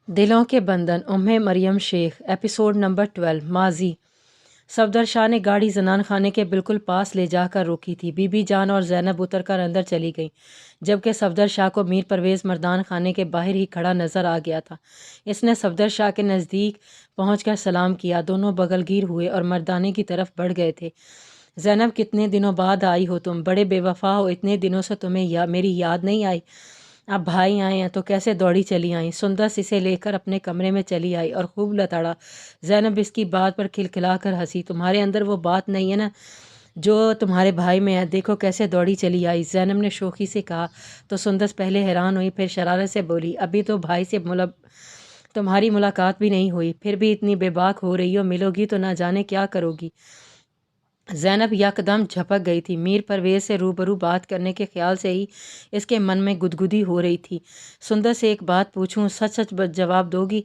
دلوں کے بندھن مریم شیخ episode number 12 ماضی۔ صفدر شاہ نے گاڑی زنان خانے کے بالکل پاس لے جا کر روکی تھی۔ بی بی جان اور زینب اتر کر اندر چلی گئیں، جبکہ صفدر شاہ کو میر پرویز مردان خانے کے باہر ہی کھڑا نظر آ گیا تھا۔ اس نے صفدر شاہ کے نزدیک پہنچ کر سلام کیا۔ دونوں بغل گیر ہوئے اور مردانے کی طرف بڑھ گئے تھے۔ زینب، کتنے دنوں بعد آئی ہو تم؟ بڑے بے وفا ہو، اتنے دنوں سے تمہیں میری یاد نہیں آئی؟ اب بھائی آئے ہیں تو کیسے دوڑی چلی آئیں؟ سندس اسے لے کر اپنے کمرے میں چلی آئی اور خوب لتاڑا۔ زینب اس کی بات پر کھلکھلا کر ہنسی۔ تمہارے اندر وہ بات نہیں ہے نا جو تمہارے بھائی میں ہے؟ دیکھو کیسے دوڑی چلی آئی، زینب نے شوخی سے کہا۔ تو سندس پہلے حیران ہوئی، پھر شرارت سے بولی، ابھی تو بھائی سے تمہاری ملاقات بھی نہیں ہوئی، پھر بھی اتنی بے باک ہو رہی ہو، ملو گی تو نہ جانے کیا کرو گی۔ زینب یکدم جھپک گئی تھی۔ میر پرویز سے روبرو بات کرنے کے خیال سے ہی اس کے من میں گدگدی ہو رہی تھی۔ سندر سے ایک بات پوچھوں، سچ سچ جواب دو گی؟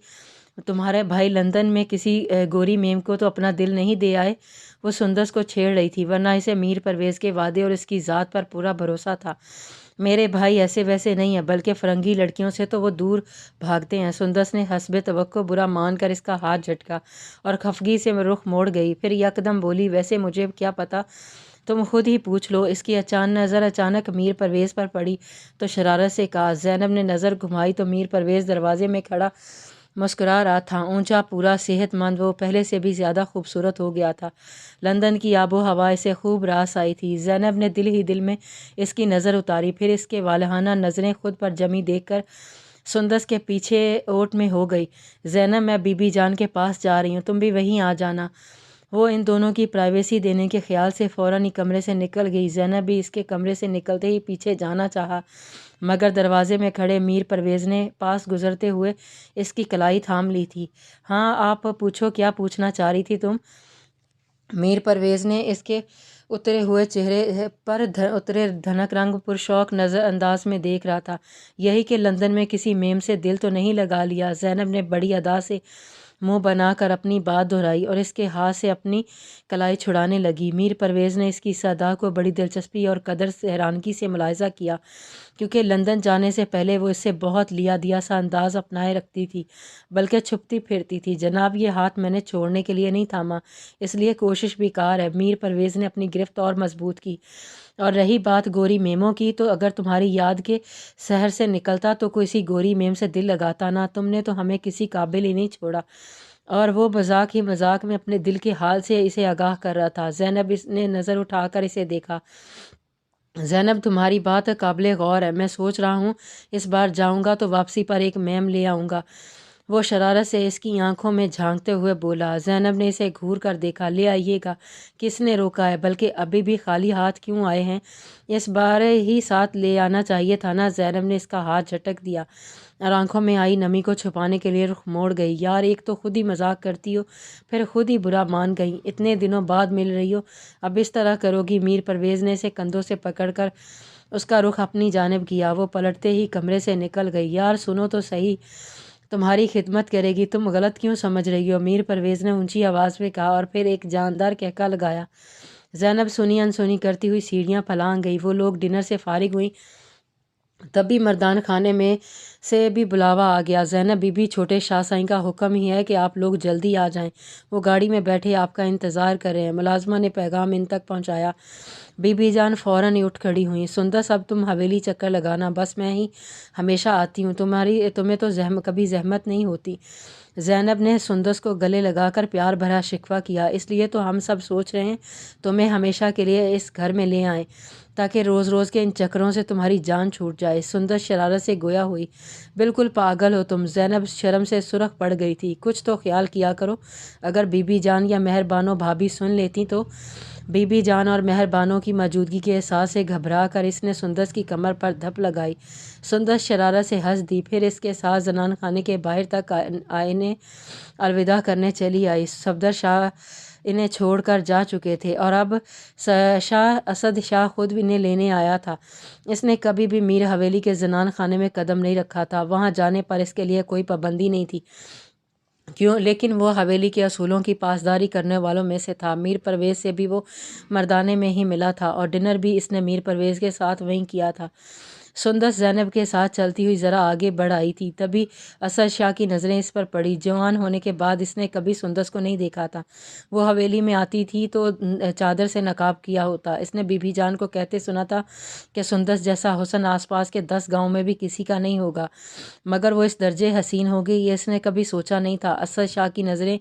تمہارے بھائی لندن میں کسی گوری میم کو تو اپنا دل نہیں دے آئے؟ وہ سندس کو چھیڑ رہی تھی، ورنہ اسے میر پرویز کے وعدے اور اس کی ذات پر پورا بھروسہ تھا۔ میرے بھائی ایسے ویسے نہیں ہیں، بلکہ فرنگی لڑکیوں سے تو وہ دور بھاگتے ہیں۔ سندس نے حسب توقع برا مان کر اس کا ہاتھ جھٹکا اور خفگی سے رخ موڑ گئی، پھر یکدم بولی، ویسے مجھے کیا پتا، تم خود ہی پوچھ لو۔ اس کی نظر اچانک میر پرویز پر پڑی تو شرارت سے کہا۔ زینب نے نظر گھمائی تو میر پرویز دروازے میں کھڑا مسکرا رہا تھا، اونچا، پورا صحت مند۔ وہ پہلے سے بھی زیادہ خوبصورت ہو گیا تھا۔ لندن کی آب و ہوا اسے خوب راس آئی تھی۔ زینب نے دل ہی دل میں اس کی نظر اتاری، پھر اس کے والہانہ نظریں خود پر جمی دیکھ کر سندس کے پیچھے اوٹ میں ہو گئی۔ زینب، میں بی بی جان کے پاس جا رہی ہوں، تم بھی وہیں آ جانا۔ وہ ان دونوں کی پرائیویسی دینے کے خیال سے فوراً ہی کمرے سے نکل گئی۔ زینب بھی اس کے کمرے سے نکلتے ہی پیچھے جانا چاہا، مگر دروازے میں کھڑے میر پرویز نے پاس گزرتے ہوئے اس کی کلائی تھام لی تھی۔ ہاں آپ پوچھو، کیا پوچھنا چاہ رہی تھی تم؟ میر پرویز نے اس کے اترے ہوئے چہرے پر اترے دھنک رنگ پرشوق نظر انداز میں دیکھ رہا تھا۔ یہی کہ لندن میں کسی میم سے دل تو نہیں لگا لیا؟ زینب نے بڑی ادا سے منہ بنا کر اپنی بات دہرائی اور اس کے ہاتھ سے اپنی کلائی چھڑانے لگی۔ میر پرویز نے اس کی اس ادا کو بڑی دلچسپی اور قدر حیرانگی سے ملاحظہ کیا، کیونکہ لندن جانے سے پہلے وہ اس سے بہت لیا دیا سا انداز اپنائے رکھتی تھی، بلکہ چھپتی پھرتی تھی۔ جناب، یہ ہاتھ میں نے چھوڑنے کے لیے نہیں تھاما، اس لیے کوشش بیکار ہے۔ میر پرویز نے اپنی گرفت اور مضبوط کی۔ اور رہی بات گوری میموں کی، تو اگر تمہاری یاد کے شہر سے نکلتا تو کسی گوری میم سے دل لگاتا نا؟ تم نے تو ہمیں کسی قابل ہی نہیں چھوڑا۔ اور وہ مذاق ہی مذاق میں اپنے دل کے حال سے اسے آگاہ کر رہا تھا۔ زینب نے نظر اٹھا کر اسے دیکھا۔ زینب، تمہاری بات قابل غور ہے، میں سوچ رہا ہوں اس بار جاؤں گا تو واپسی پر ایک میم لے آؤں گا۔ وہ شرارت سے اس کی آنکھوں میں جھانکتے ہوئے بولا۔ زینب نے اسے گھور کر دیکھا۔ لے آئیے گا، کس نے روکا ہے؟ بلکہ ابھی بھی خالی ہاتھ کیوں آئے ہیں؟ اس بار ہی ساتھ لے آنا چاہیے تھا نا؟ زینب نے اس کا ہاتھ جھٹک دیا اور آنکھوں میں آئی نمی کو چھپانے کے لیے رخ موڑ گئی۔ یار، ایک تو خود ہی مذاق کرتی ہو، پھر خود ہی برا مان گئی۔ اتنے دنوں بعد مل رہی ہو، اب اس طرح کرو گی؟ میر پرویز نے اسے کندھوں سے پکڑ کر اس کا رخ اپنی جانب کیا۔ وہ پلٹتے ہی کمرے سے نکل گئی۔ یار سنو تو صحیح، تمہاری خدمت کرے گی، تم غلط کیوں سمجھ رہی ہو؟ میر پرویز نے اونچی آواز میں کہا اور پھر ایک جاندار کہکا لگایا۔ زینب سنی انسنی کرتی ہوئی سیڑھیاں پھلانگ گئی۔ وہ لوگ ڈنر سے فارغ ہوئیں، تبھی مردان خانے میں سے بھی بلاوا آ گیا۔ زینب، بی بی چھوٹے شاہ سائیں کا حکم ہی ہے کہ آپ لوگ جلدی آ جائیں، وہ گاڑی میں بیٹھے آپ کا انتظار کر رہے ہیں۔ ملازمہ نے پیغام ان تک پہنچایا۔ بی بی جان فوراً ہی اٹھ کھڑی ہوئیں۔ سندس، اب تم حویلی چکر لگانا، بس میں ہی ہمیشہ آتی ہوں، تمہیں تو کبھی زحمت نہیں ہوتی۔ زینب نے سندس کو گلے لگا کر پیار بھرا شکوہ کیا۔ اس لیے تو ہم سب سوچ رہے ہیں تمہیں ہمیشہ کے لیے اس گھر میں لے آئیں، تاکہ روز روز کے ان چکروں سے تمہاری جان چھوٹ جائے۔ سندس شرارت سے گویا ہوئی، بالکل پاگل ہو تم۔ زینب شرم سے سرخ پڑ گئی تھی۔ کچھ تو خیال کیا کرو، اگر بی بی جان یا مہر بانو بھابھی سن لیتی تو؟ بی بی جان اور مہر بانو کی موجودگی کے احساس سے گھبرا کر اس نے سندس کی کمر پر دھپ لگائی۔ سندس شرارت سے ہنس دی، پھر اس کے ساتھ زنان خانے کے باہر تک انہیں الوداع کرنے چلی آئی۔ صفدر شاہ انہیں چھوڑ کر جا چکے تھے اور اب اسد شاہ خود انہیں لینے آیا تھا۔ اس نے کبھی بھی میر حویلی کے زنان خانے میں قدم نہیں رکھا تھا، وہاں جانے پر اس کے لیے کوئی پابندی نہیں تھی، لیکن وہ حویلی کے اصولوں کی پاسداری کرنے والوں میں سے تھا۔ میر پرویز سے بھی وہ مردانے میں ہی ملا تھا اور ڈنر بھی اس نے میر پرویز کے ساتھ وہیں کیا تھا۔ سندس زینب کے ساتھ چلتی ہوئی ذرا آگے بڑھ آئی تھی، تبھی اسد شاہ کی نظریں اس پر پڑی۔ جوان ہونے کے بعد اس نے کبھی سندس کو نہیں دیکھا تھا۔ وہ حویلی میں آتی تھی تو چادر سے نقاب کیا ہوتا۔ اس نے بی بی جان کو کہتے سنا تھا کہ سندس جیسا حسن آس پاس کے 10 گاؤں میں بھی کسی کا نہیں ہوگا، مگر وہ اس درجے حسین ہوگی یہ اس نے کبھی سوچا نہیں تھا۔ اسد شاہ کی نظریں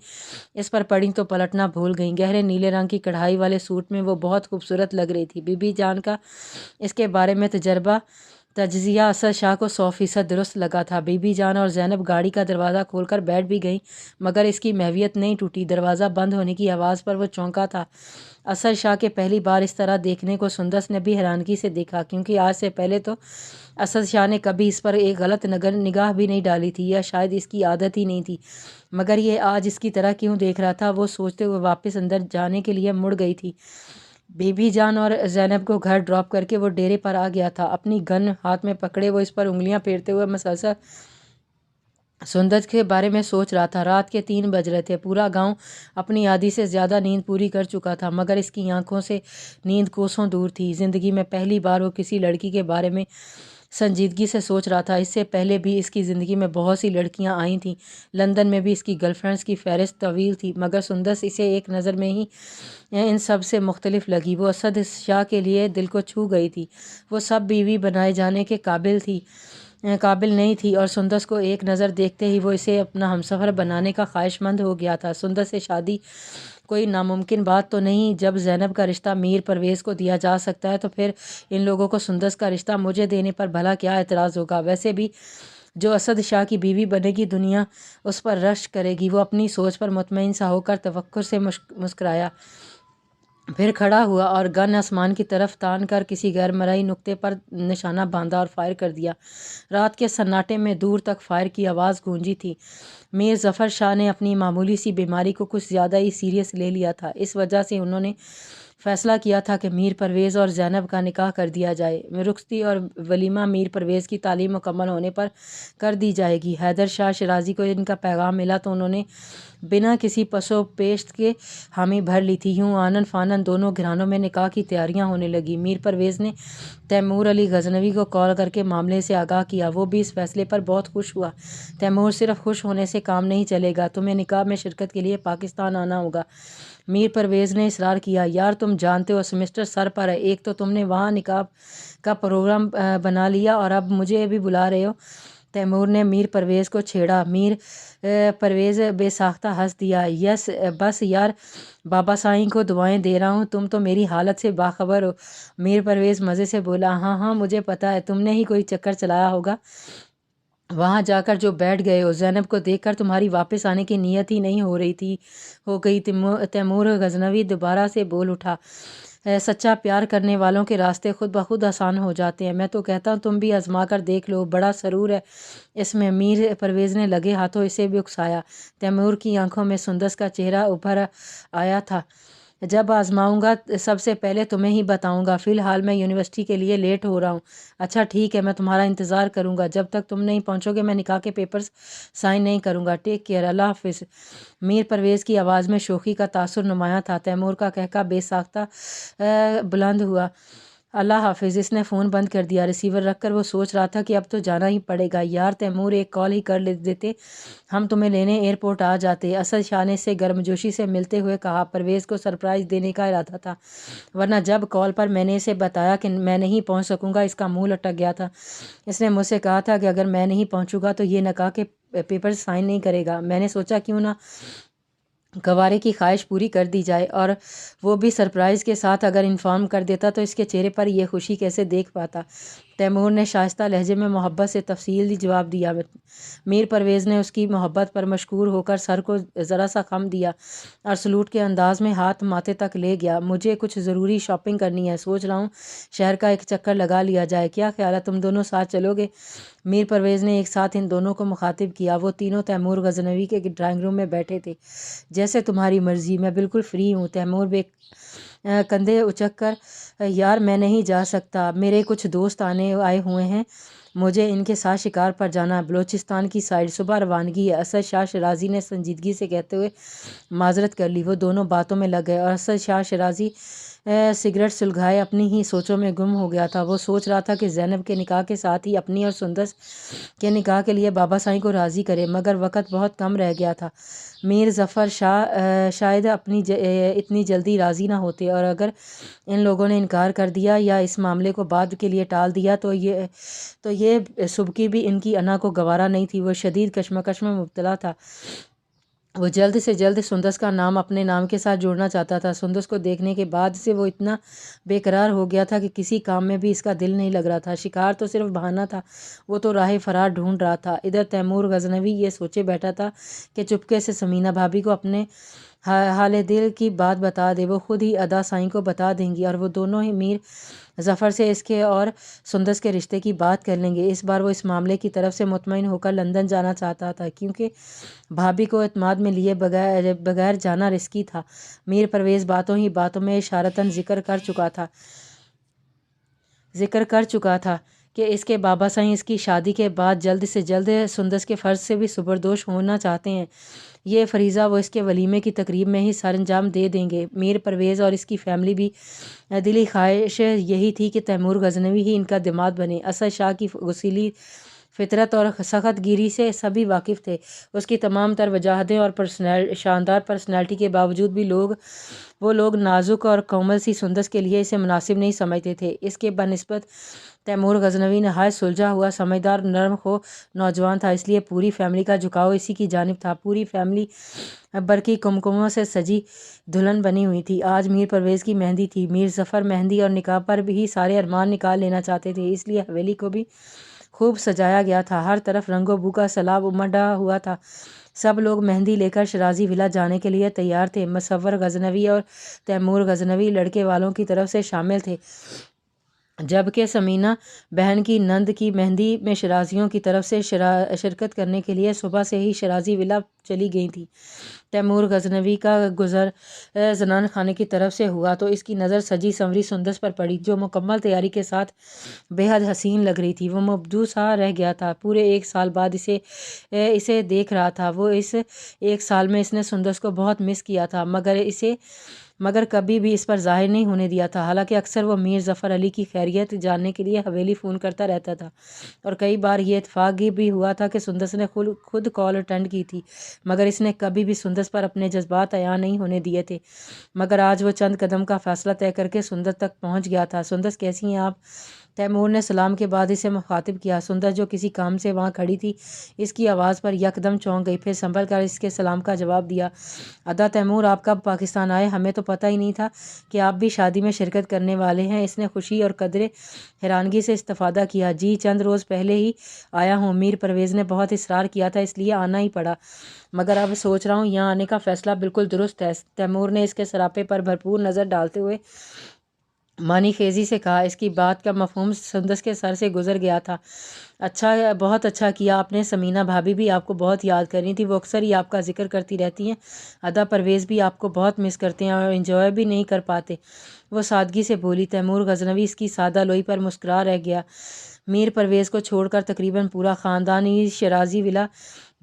اس پر پڑیں تو پلٹنا بھول گئیں۔ گہرے نیلے رنگ کی کڑھائی والے سوٹ میں وہ بہت خوبصورت لگ رہی تھی۔ بی بی جان کا اس کے بارے میں تجزیہ اسد شاہ کو 100% درست لگا تھا۔ بی بی جان اور زینب گاڑی کا دروازہ کھول کر بیٹھ بھی گئیں، مگر اس کی محویت نہیں ٹوٹی۔ دروازہ بند ہونے کی آواز پر وہ چونکا تھا۔ اسد شاہ کے پہلی بار اس طرح دیکھنے کو سندس نے بھی حیرانگی سے دیکھا، کیونکہ آج سے پہلے تو اسد شاہ نے کبھی اس پر ایک غلط نگاہ بھی نہیں ڈالی تھی، یا شاید اس کی عادت ہی نہیں تھی، مگر یہ آج اس کی طرح کیوں دیکھ رہا تھا، وہ سوچتے ہوئے واپس اندر جانے کے لیے مڑ گئی تھی۔ بی بی جان اور زینب کو گھر ڈراپ کر کے وہ ڈیرے پر آ گیا تھا۔ اپنی گن ہاتھ میں پکڑے وہ اس پر انگلیاں پھیرتے ہوئے مسلسل سندس کے بارے میں سوچ رہا تھا۔ رات کے 3 بج رہے تھے۔ پورا گاؤں اپنی آدھی سے زیادہ نیند پوری کر چکا تھا، مگر اس کی آنکھوں سے نیند کوسوں دور تھی۔ زندگی میں پہلی بار وہ کسی لڑکی کے بارے میں سنجیدگی سے سوچ رہا تھا۔ اس سے پہلے بھی اس کی زندگی میں بہت سی لڑکیاں آئی تھیں، لندن میں بھی اس کی گرل فرینڈز کی فہرست طویل تھی، مگر سندس اسے ایک نظر میں ہی ان سب سے مختلف لگی۔ وہ اسد شاہ کے لیے دل کو چھو گئی تھی۔ وہ سب بیوی بنائے جانے کے قابل نہیں تھی، اور سندس کو ایک نظر دیکھتے ہی وہ اسے اپنا ہمسفر بنانے کا خواہش مند ہو گیا تھا۔ سندس سے شادی کوئی ناممکن بات تو نہیں۔ جب زینب کا رشتہ میر پرویز کو دیا جا سکتا ہے تو پھر ان لوگوں کو سندس کا رشتہ مجھے دینے پر بھلا کیا اعتراض ہوگا؟ ویسے بھی جو اسد شاہ کی بیوی بنے گی دنیا اس پر رشک کرے گی۔ وہ اپنی سوچ پر مطمئن سا ہو کر تفکر سے مسکرایا، پھر کھڑا ہوا اور گن آسمان کی طرف تان کر کسی غیر مرئی نقطے پر نشانہ باندھا اور فائر کر دیا۔ رات کے سناٹے میں دور تک فائر کی آواز گونجی تھی۔ میر ظفر شاہ نے اپنی معمولی سی بیماری کو کچھ زیادہ ہی سیریس لے لیا تھا۔ اس وجہ سے انہوں نے فیصلہ کیا تھا کہ میر پرویز اور زینب کا نکاح کر دیا جائے۔ رخصتی اور ولیمہ میر پرویز کی تعلیم مکمل ہونے پر کر دی جائے گی۔ حیدر شاہ شیرازی کو ان کا پیغام ملا تو انہوں نے بنا کسی پس و پیش کے حامی بھر لی تھی۔ یوں آنن فانن دونوں گھرانوں میں نکاح کی تیاریاں ہونے لگیں۔ میر پرویز نے تیمور علی غزنوی کو کال کر کے معاملے سے آگاہ کیا۔ وہ بھی اس فیصلے پر بہت خوش ہوا۔ تیمور صرف خوش ہونے سے کام نہیں چلے گا، تمہیں نکاح میں شرکت کے لیے پاکستان آنا ہوگا۔ میر پرویز نے اصرار کیا، یار تم جانتے ہو سمسٹر سر پر ہے، ایک تو تم نے وہاں نکاح کا پروگرام بنا لیا اور اب مجھے بھی بلا رہے ہو۔ تیمور نے میر پرویز کو چھیڑا۔ میر پرویز بے ساختہ ہنس دیا، یس بس یار، بابا سائیں کو دعائیں دے رہا ہوں، تم تو میری حالت سے باخبر ہو۔ میر پرویز مزے سے بولا، ہاں ہاں مجھے پتہ ہے، تم نے ہی کوئی چکر چلایا ہوگا، وہاں جا کر جو بیٹھ گئے ہو۔ زینب کو دیکھ کر تمہاری واپس آنے کی نیت ہی نہیں ہو گئی۔ تیمور غزنوی دوبارہ سے بول اٹھا، سچا پیار کرنے والوں کے راستے خود بخود آسان ہو جاتے ہیں، میں تو کہتا ہوں تم بھی آزما کر دیکھ لو، بڑا سرور ہے اس میں۔ میر پرویز نے لگے ہاتھوں اسے بھی اکسایا۔ تیمور کی آنکھوں میں سندس کا چہرہ ابھر آیا تھا، جب آزماؤں گا سب سے پہلے تمہیں ہی بتاؤں گا، فی الحال میں یونیورسٹی کے لیے لیٹ ہو رہا ہوں۔ اچھا ٹھیک ہے، میں تمہارا انتظار کروں گا، جب تک تم نہیں پہنچو گے میں نکاح کے پیپرز سائن نہیں کروں گا، ٹیک کیئر، اللہ حافظ۔ میر پرویز کی آواز میں شوخی کا تاثر نمایاں تھا۔ تیمور کا کہکہ بے ساختہ بلند ہوا، اللہ حافظ۔ اس نے فون بند کر دیا۔ ریسیور رکھ کر وہ سوچ رہا تھا کہ اب تو جانا ہی پڑے گا، یار تیمور ایک کال ہی کر دیتے، ہم تمہیں لینے ایئرپورٹ آ جاتے۔ اسد شاہ نے اسے گرمجوشی سے ملتے ہوئے کہا، پرویز کو سرپرائز دینے کا ارادہ تھا، ورنہ جب کال پر میں نے اسے بتایا کہ میں نہیں پہنچ سکوں گا، اس کا منہ لٹک گیا تھا۔ اس نے مجھ سے کہا تھا کہ اگر میں نہیں پہنچوں گا تو یہ نکاح کے پیپرز سائن نہیں کرے گا۔ میں نے سوچا کیوں نہ گوارے کی خواہش پوری کر دی جائے، اور وہ بھی سرپرائز کے ساتھ۔ اگر انفارم کر دیتا تو اس کے چہرے پر یہ خوشی کیسے دیکھ پاتا۔ تیمور نے شائستہ لہجے میں محبت سے تفصیلی جواب دیا۔ میر پرویز نے اس کی محبت پر مشکور ہو کر سر کو ذرا سا خم دیا اور سلوٹ کے انداز میں ہاتھ ماتھے تک لے گیا۔ مجھے کچھ ضروری شاپنگ کرنی ہے، سوچ رہا ہوں شہر کا ایک چکر لگا لیا جائے، کیا خیال ہے، تم دونوں ساتھ چلو گے؟ میر پرویز نے ایک ساتھ ان دونوں کو مخاطب کیا۔ وہ تینوں تیمور غزنوی کے ڈرائنگ روم میں بیٹھے تھے۔ جیسے تمہاری مرضی، میں بالکل فری ہوں۔ تیمور بے کندھے اچک کر، یار میں نہیں جا سکتا، میرے کچھ دوست آئے ہوئے ہیں، مجھے ان کے ساتھ شکار پر جانا، بلوچستان کی سائڈ، صبح روانگی ہے۔ اسد شاہ شیرازی نے سنجیدگی سے کہتے ہوئے معذرت کر لی۔ وہ دونوں باتوں میں لگ گئے اور اسد شاہ شیرازی سگریٹ سلگھائے اپنی ہی سوچوں میں گم ہو گیا تھا۔ وہ سوچ رہا تھا کہ زینب کے نکاح کے ساتھ ہی اپنی اور سندس کے نکاح کے لیے بابا سائیں کو راضی کرے، مگر وقت بہت کم رہ گیا تھا۔ میر ظفر شاہ شاید اتنی جلدی راضی نہ ہوتے، اور اگر ان لوگوں نے انکار کر دیا یا اس معاملے کو بعد کے لیے ٹال دیا تو یہ سبکی بھی ان کی انا کو گوارا نہیں تھی۔ وہ شدید کشمکش میں مبتلا تھا۔ وہ جلد سے جلد سندس کا نام اپنے نام کے ساتھ جوڑنا چاہتا تھا۔ سندس کو دیکھنے کے بعد سے وہ اتنا بے قرار ہو گیا تھا کہ کسی کام میں بھی اس کا دل نہیں لگ رہا تھا۔ شکار تو صرف بہانہ تھا، وہ تو راہ فرار ڈھونڈ رہا تھا۔ ادھر تیمور غزنوی یہ سوچے بیٹھا تھا کہ چپکے سے سمینہ بھابھی کو اپنے حال دل کی بات بتا دے، وہ خود ہی ادا سائیں کو بتا دیں گی اور وہ دونوں ہی میر ظفر سے اس کے اور سندس کے رشتے کی بات کر لیں گے۔ اس بار وہ اس معاملے کی طرف سے مطمئن ہو کر لندن جانا چاہتا تھا، کیونکہ بھابھی کو اعتماد میں لیے بغیر جانا رسکی تھا۔ میر پرویز باتوں ہی باتوں میں اشارتاً ذکر کر چکا تھا کہ اس کے بابا سائیں اس کی شادی کے بعد جلد سے جلد سندس کے فرض سے بھی زبردوش ہونا چاہتے ہیں۔ یہ فریضہ وہ اس کے ولیمے کی تقریب میں ہی سر انجام دے دیں گے۔ میر پرویز اور اس کی فیملی بھی دلی خواہش یہی تھی کہ تیمور غزنوی ہی ان کا داماد بنے۔ اسد شاہ کی غسیلی فطرت اور سخت گیری سے سبھی واقف تھے۔ اس کی تمام تر وجاہتیں اور شاندار پرسنالٹی کے باوجود بھی وہ لوگ نازک اور کومل سی سندس کے لیے اسے مناسب نہیں سمجھتے تھے۔ اس کے بنسبت تیمور غزنوی نہایت سلجھا ہوا، سمجھدار، نرم خو نوجوان تھا، اس لیے پوری فیملی کا جھکاؤ اسی کی جانب تھا۔ پوری فیملی برقی کمکموں سے سجی دلہن بنی ہوئی تھی۔ آج میر پرویز کی مہندی تھی۔ میر ظفر مہندی اور نکاح پر بھی سارے ارمان نکال لینا چاہتے تھے، اس لیے حویلی کو بھی خوب سجایا گیا تھا۔ ہر طرف رنگ و بو کا سیلاب امڈا ہوا تھا۔ سب لوگ مہندی لے کر شرازی ولا جانے کے لیے تیار تھے۔ مصور غزنوی اور تیمور غزنوی لڑکے والوں کی طرف سے شامل تھے، جبکہ سمینہ بہن کی نند کی مہندی میں شرازیوں کی طرف سے شرکت کرنے کے لیے صبح سے ہی شرازی ولا چلی گئی تھی۔ تیمور غزنوی کا گزر زنان خانے کی طرف سے ہوا تو اس کی نظر سجی سنوری سندس پر پڑی، جو مکمل تیاری کے ساتھ بے حد حسین لگ رہی تھی۔ وہ مبدوع سا رہ گیا تھا، پورے 1 سال بعد اسے دیکھ رہا تھا۔ وہ اس 1 سال میں اس نے سندس کو بہت مس کیا تھا، مگر کبھی بھی اس پر ظاہر نہیں ہونے دیا تھا۔ حالانکہ اکثر وہ میر ظفر علی کی خیریت جاننے کے لیے حویلی فون کرتا رہتا تھا، اور کئی بار یہ اتفاق بھی ہوا تھا کہ سندس نے خود کال اٹینڈ کی تھی، مگر اس نے کبھی بھی سندس پر اپنے جذبات عیاں نہیں ہونے دیے تھے۔ مگر آج وہ چند قدم کا فاصلہ طے کر کے سندس تک پہنچ گیا تھا۔ سندس کیسی ہیں آپ؟ تیمور نے سلام کے بعد اسے مخاطب کیا۔ سندس جو کسی کام سے وہاں کھڑی تھی، اس کی آواز پر یکدم چونک گئی، پھر سنبھل کر اس کے سلام کا جواب دیا۔ ادا تیمور، آپ کب پاکستان آئے؟ ہمیں تو پتہ ہی نہیں تھا کہ آپ بھی شادی میں شرکت کرنے والے ہیں۔ اس نے خوشی اور قدرے حیرانگی سے استفادہ کیا۔ جی چند روز پہلے ہی آیا ہوں، میر پرویز نے بہت اصرار کیا تھا، اس لیے آنا ہی پڑا، مگر اب سوچ رہا ہوں یہاں آنے کا فیصلہ بالکل درست ہے۔ تیمور نے اس کے سراپے پر بھرپور نظر ڈالتے ہوئے معنی خیزی سے کہا۔ اس کی بات کا مفہوم سندس کے سر سے گزر گیا تھا۔ اچھا، بہت اچھا کیا آپ نے۔ سمینہ بھابھی بھی آپ کو بہت یاد کر رہی تھی، وہ اکثر ہی آپ کا ذکر کرتی رہتی ہیں۔ ادا پرویز بھی آپ کو بہت مس کرتے ہیں اور انجوائے بھی نہیں کر پاتے، وہ سادگی سے بولی۔ تیمور غزنوی اس کی سادہ لوئی پر مسکرا رہ گیا۔ میر پرویز کو چھوڑ کر تقریباً پورا خاندان ہی شرازی ولا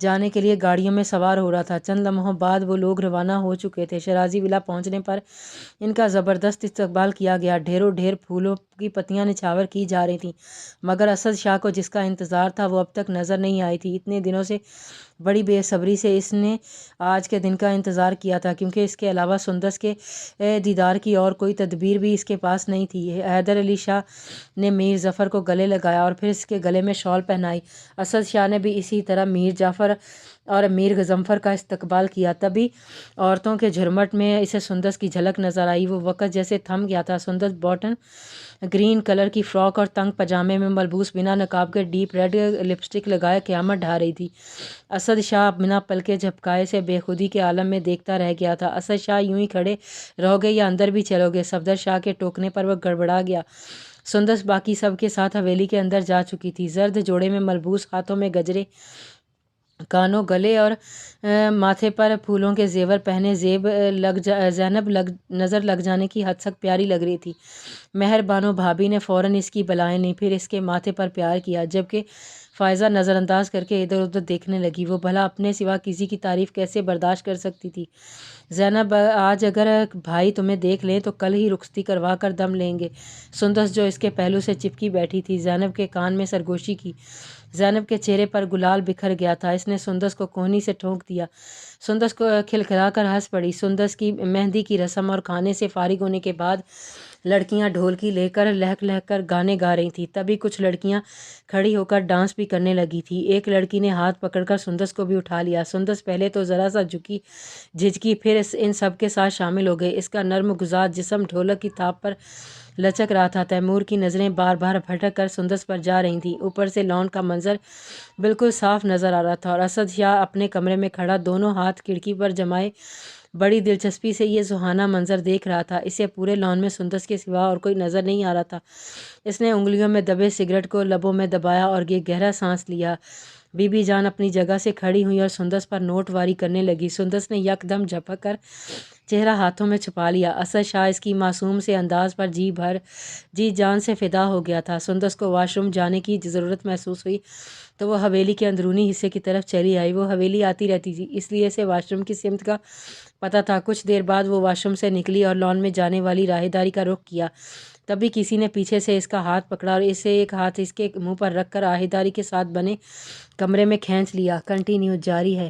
جانے کے لیے گاڑیوں میں سوار ہو رہا تھا۔ چند لمحوں بعد وہ لوگ روانہ ہو چکے تھے۔ شرازی ولا پہنچنے پر ان کا زبردست استقبال کیا گیا۔ ڈھیروں ڈھیر پھولوں کی پتیاں نچھاور کی جا رہی تھیں، مگر اسد شاہ کو جس کا انتظار تھا وہ اب تک نظر نہیں آئی تھی۔ اتنے دنوں سے بڑی بے صبری سے اس نے آج کے دن کا انتظار کیا تھا، کیونکہ اس کے علاوہ سندس کے دیدار کی اور کوئی تدبیر بھی اس کے پاس نہیں تھی۔ حیدر علی شاہ نے میر ظفر کو گلے لگایا اور پھر اس کے گلے میں شال پہنائی۔ اسد شاہ نے بھی اسی طرح میر جعفر اور میر غضنفر کا استقبال کیا۔ تبھی عورتوں کے جھرمٹ میں اسے سندس کی جھلک نظر آئی۔ وہ وقت جیسے تھم گیا تھا۔ سندس باٹن گرین کلر کی فراک اور تنگ پاجامے میں ملبوس، بنا نقاب کے ڈیپ ریڈ لپسٹک لگائے قیامت ڈھا رہی تھی۔ اسد شاہ بنا پلکے جھپکائے سے بے خودی کے عالم میں دیکھتا رہ گیا تھا۔ اسد شاہ یوں ہی کھڑے رہو گے یا اندر بھی چلو گے؟ صفدر شاہ کے ٹوکنے پر وہ گڑبڑا گیا۔ سندس باقی سب کے ساتھ حویلی کے اندر جا چکی تھی۔ زرد جوڑے میں ملبوس، ہاتھوں میں گجرے، کانوں، گلے اور ماتھے پر پھولوں کے زیور پہنے زینب نظر لگ جانے کی حد تک پیاری لگ رہی تھی۔ مہر بانو بھابھی نے فوراً اس کی بلائیں لیں، پھر اس کے ماتھے پر پیار کیا، جبکہ فائزہ نظر انداز کر کے ادھر ادھر دیکھنے لگی۔ وہ بھلا اپنے سوا کسی کی تعریف کیسے برداشت کر سکتی تھی؟ زینب، آج اگر بھائی تمہیں دیکھ لیں تو کل ہی رخصتی کروا کر دم لیں گے۔ سندس جو اس کے پہلو سے چپکی بیٹھی تھی زینب کے کان میں سرگوشی کی۔ زینب کے چہرے پر گلال بکھر گیا تھا۔ اس نے سندس کو کوہنی سے ٹھونک دیا۔ سندس کو کھلکھلا کر ہنس پڑی۔ سندس کی مہندی کی رسم اور کھانے سے فارغ ہونے کے بعد لڑکیاں ڈھولکی لے کر لہک لہک کر گانے گا رہی تھیں۔ تبھی کچھ لڑکیاں کھڑی ہو کر ڈانس بھی کرنے لگی تھی۔ ایک لڑکی نے ہاتھ پکڑ کر سندس کو بھی اٹھا لیا۔ سندس پہلے تو ذرا سا جھجکی، پھر ان سب کے ساتھ شامل ہو گئی۔ اس کا نرم گزاد جسم ڈھولک کی تھاپ پر لچک رہا تھا۔ تیمور کی نظریں بار بار بھٹک کر سندس پر جا رہی تھیں۔ اوپر سے لان کا منظر بالکل صاف نظر آ رہا تھا اور اسد شاہ اپنے کمرے میں کھڑا دونوں ہاتھ کھڑکی پر جمائے بڑی دلچسپی سے یہ سہانا منظر دیکھ رہا تھا۔ اسے پورے لان میں سندس کے سوا اور کوئی نظر نہیں آ رہا تھا۔ اس نے انگلیوں میں دبے سگریٹ کو لبوں میں دبایا اور یہ گہرا سانس لیا۔ بی بی جان اپنی جگہ سے کھڑی ہوئی اور سندس پر نوٹ واری کرنے لگی۔ سندس نے یک دم جھپک کر چہرہ ہاتھوں میں چھپا لیا۔ اسد شاہ اس کی معصوم سے انداز پر جی جان سے فدا ہو گیا تھا۔ سندس کو واش روم جانے کی ضرورت محسوس ہوئی تو وہ حویلی کے اندرونی حصے کی طرف چلی آئی۔ وہ حویلی آتی رہتی تھی، اس لیے اسے واش روم کی سمت کا پتہ تھا۔ کچھ دیر بعد وہ واش روم سے نکلی اور لان میں جانے والی راہداری کا رخ کیا۔ تبھی کسی نے پیچھے سے اس کا ہاتھ پکڑا اور اسے ایک ہاتھ اس کے منہ پر رکھ کر راہداری کے ساتھ بنے کمرے میں کھینچ لیا۔ کنٹینیو جاری ہے۔